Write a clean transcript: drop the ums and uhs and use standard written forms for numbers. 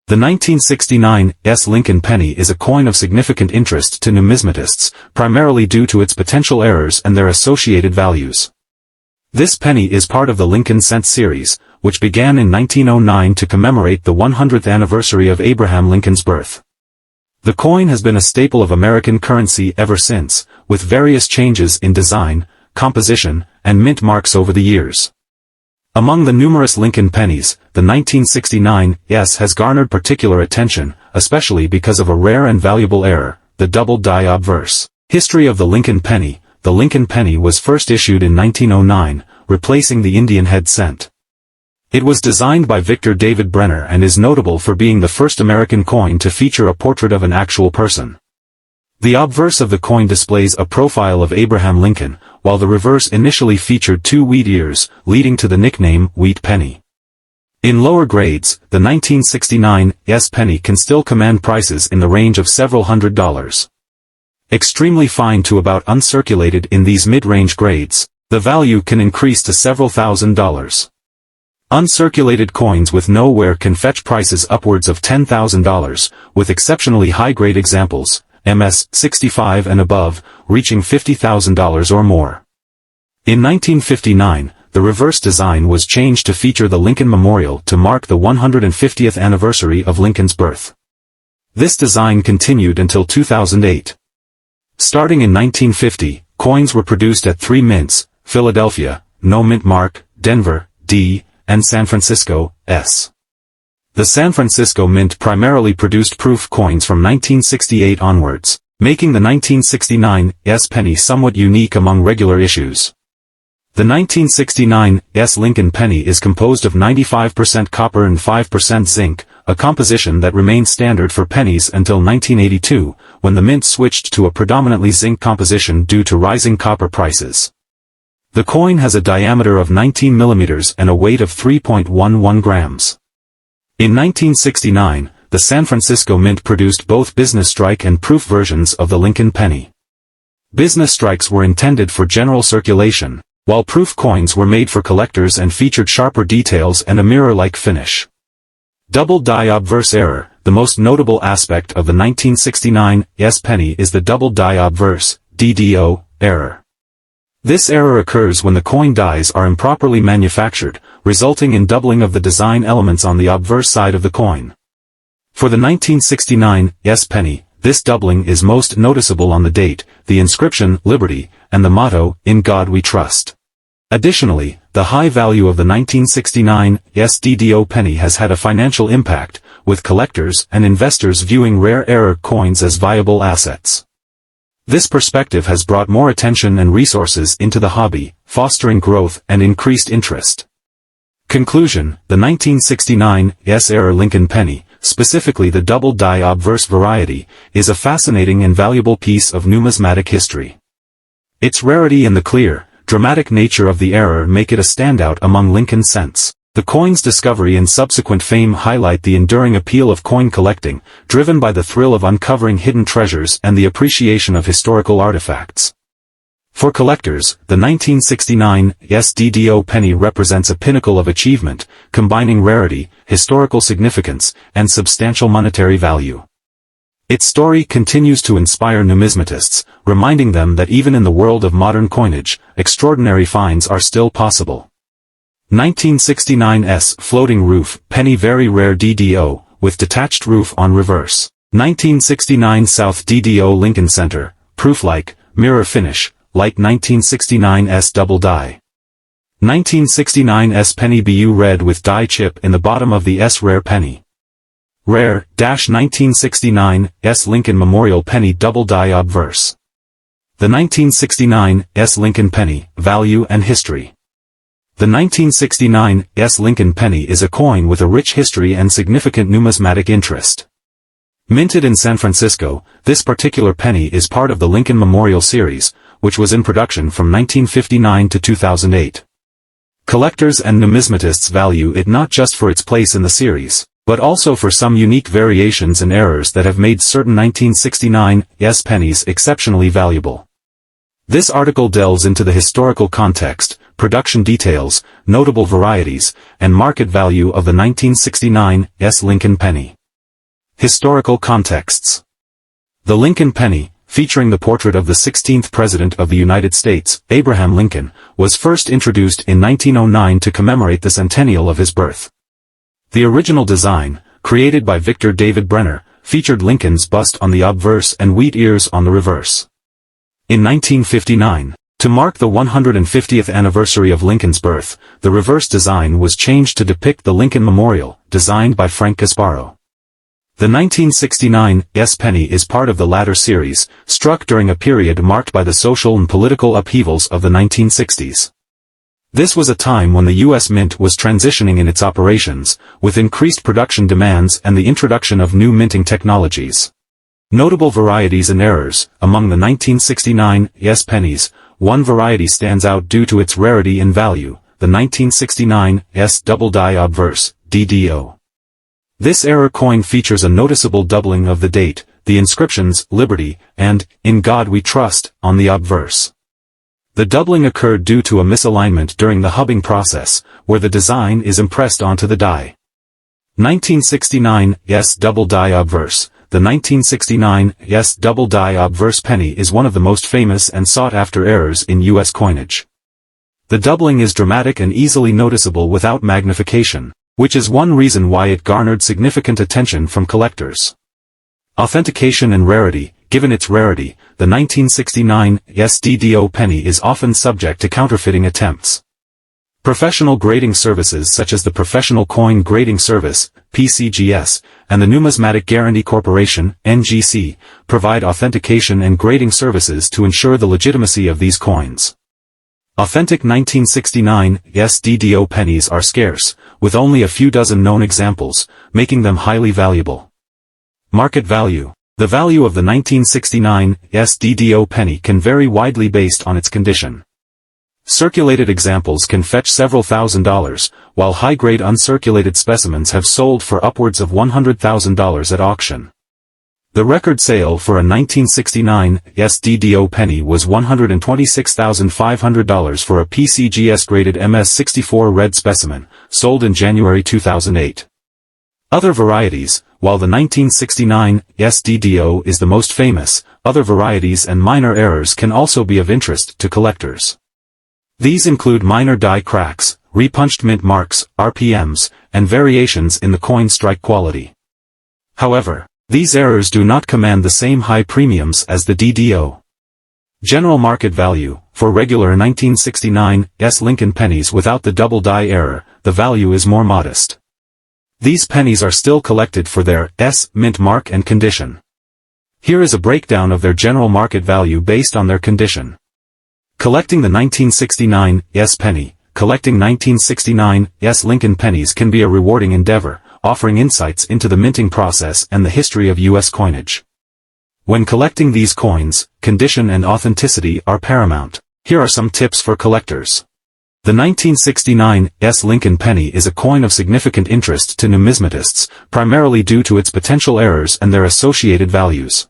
The 1969 Lincoln penny is a coin of significant interest to numismatists, primarily due to its potential errors and their associated values. This penny is part of the Lincoln cent series, which began in 1909 to commemorate the 100th anniversary of Abraham Lincoln's birth. The coin has been a staple of American currency ever since, with various changes in design, composition, and mint marks over the years. Among the numerous Lincoln pennies, the 1969 has garnered particular attention, especially because of a rare and valuable error, the double die obverse. History of the Lincoln penny. The Lincoln penny was first issued in 1909, replacing the Indian head cent. It was designed by Victor David Brenner and is notable for being the first American coin to feature a portrait of an actual person. The obverse of the coin displays a profile of Abraham Lincoln, while the reverse initially featured two wheat ears, leading to the nickname wheat penny. In lower grades, the 1969 penny can still command prices in the range of several $100s. Extremely fine to about uncirculated in these mid-range grades, the value can increase to several $1,000s. Uncirculated coins with no wear can fetch prices upwards of $10,000, with exceptionally high-grade examples, MS 65 and above, reaching $50,000 or more. In 1959, the reverse design was changed to feature the Lincoln Memorial to mark the 150th anniversary of Lincoln's birth. This design continued until 2008. Starting in 1950, coins were produced at 3 mints, Philadelphia, no mint mark, Denver, D, and San Francisco, S. The San Francisco Mint primarily produced proof coins from 1968 onwards, making the 1969 penny somewhat unique among regular issues. The 1969 Lincoln penny is composed of 95% copper and 5% zinc, a composition that remained standard for pennies until 1982, when the mint switched to a predominantly zinc composition due to rising copper prices. The coin has a diameter of 19 millimeters and a weight of 3.11 grams. In 1969, the San Francisco Mint produced both business strike and proof versions of the Lincoln penny. Business strikes were intended for general circulation, while proof coins were made for collectors and featured sharper details and a mirror-like finish. Double die obverse error. The most notable aspect of the 1969 penny is the double die obverse DDO error. This error occurs when the coin dies are improperly manufactured, resulting in doubling of the design elements on the obverse side of the coin. For the 1969 penny, this doubling is most noticeable on the date, the inscription, Liberty, and the motto, In God We Trust. Additionally, the high value of the 1969 DDO penny has had a financial impact, with collectors and investors viewing rare error coins as viable assets. This perspective has brought more attention and resources into the hobby, fostering growth and increased interest. Conclusion: the 1969 error Lincoln penny, specifically the double die obverse variety, is a fascinating and valuable piece of numismatic history. Its rarity and the clear, dramatic nature of the error make it a standout among Lincoln cents. The coin's discovery and subsequent fame highlight the enduring appeal of coin collecting, driven by the thrill of uncovering hidden treasures and the appreciation of historical artifacts. For collectors, the 1969 DDO penny represents a pinnacle of achievement, combining rarity, historical significance, and substantial monetary value. Its story continues to inspire numismatists, reminding them that even in the world of modern coinage, extraordinary finds are still possible. 1969 floating roof penny, very rare DDO, with detached roof on reverse. 1969 South DDO Lincoln Center, proof-like, mirror finish, like 1969 double die. 1969 penny BU red with die chip in the bottom of the rare penny. Rare, 1969 Lincoln Memorial penny double die obverse. The 1969 Lincoln penny, value and history. The 1969 Lincoln penny is a coin with a rich history and significant numismatic interest. Minted in San Francisco, this particular penny is part of the Lincoln Memorial series, which was in production from 1959 to 2008. Collectors and numismatists value it not just for its place in the series, but also for some unique variations and errors that have made certain 1969 pennies exceptionally valuable. This article delves into the historical context, production details, notable varieties, and market value of the 1969 Lincoln penny. Historical contexts. The Lincoln penny, featuring the portrait of the 16th President of the United States, Abraham Lincoln, was first introduced in 1909 to commemorate the centennial of his birth. The original design, created by Victor David Brenner, featured Lincoln's bust on the obverse and wheat ears on the reverse. In 1959, to mark the 150th anniversary of Lincoln's birth, the reverse design was changed to depict the Lincoln Memorial, designed by Frank Gasparo. The 1969 penny is part of the latter series, struck during a period marked by the social and political upheavals of the 1960s. This was a time when the U.S. Mint was transitioning in its operations, with increased production demands and the introduction of new minting technologies. Notable varieties and errors. Among the 1969 pennies, one variety stands out due to its rarity and value, the 1969 double die obverse, DDO. This error coin features a noticeable doubling of the date, the inscriptions, Liberty, and, In God We Trust, on the obverse. The doubling occurred due to a misalignment during the hubbing process, where the design is impressed onto the die. 1969 double die obverse. The 1969 double die obverse penny is one of the most famous and sought-after errors in U.S. coinage. The doubling is dramatic and easily noticeable without magnification, which is one reason why it garnered significant attention from collectors. Authentication and rarity. Given its rarity, the 1969 DDO penny is often subject to counterfeiting attempts. Professional grading services such as the Professional Coin Grading Service, PCGS, and the Numismatic Guarantee Corporation, NGC, provide authentication and grading services to ensure the legitimacy of these coins. Authentic 1969 DDO pennies are scarce, with only a few dozen known examples, making them highly valuable. Market value. The value of the 1969 DDO penny can vary widely based on its condition. Circulated examples can fetch several $1,000s, while high-grade uncirculated specimens have sold for upwards of $100,000 at auction. The record sale for a 1969 DDO penny was $126,500 for a PCGS-graded MS64 red specimen, sold in January 2008. Other varieties. While the 1969 DDO is the most famous, other varieties and minor errors can also be of interest to collectors. These include minor die cracks, repunched mint marks, RPMs, and variations in the coin strike quality. However, these errors do not command the same high premiums as the DDO. General market value. For regular 1969 Lincoln pennies without the double die error, the value is more modest. These pennies are still collected for their mint mark and condition. Here is a breakdown of their general market value based on their condition. Collecting the 1969 penny. Collecting 1969 Lincoln pennies can be a rewarding endeavor, offering insights into the minting process and the history of U.S. coinage. When collecting these coins, condition and authenticity are paramount. Here are some tips for collectors. The 1969 Lincoln penny is a coin of significant interest to numismatists, primarily due to its potential errors and their associated values.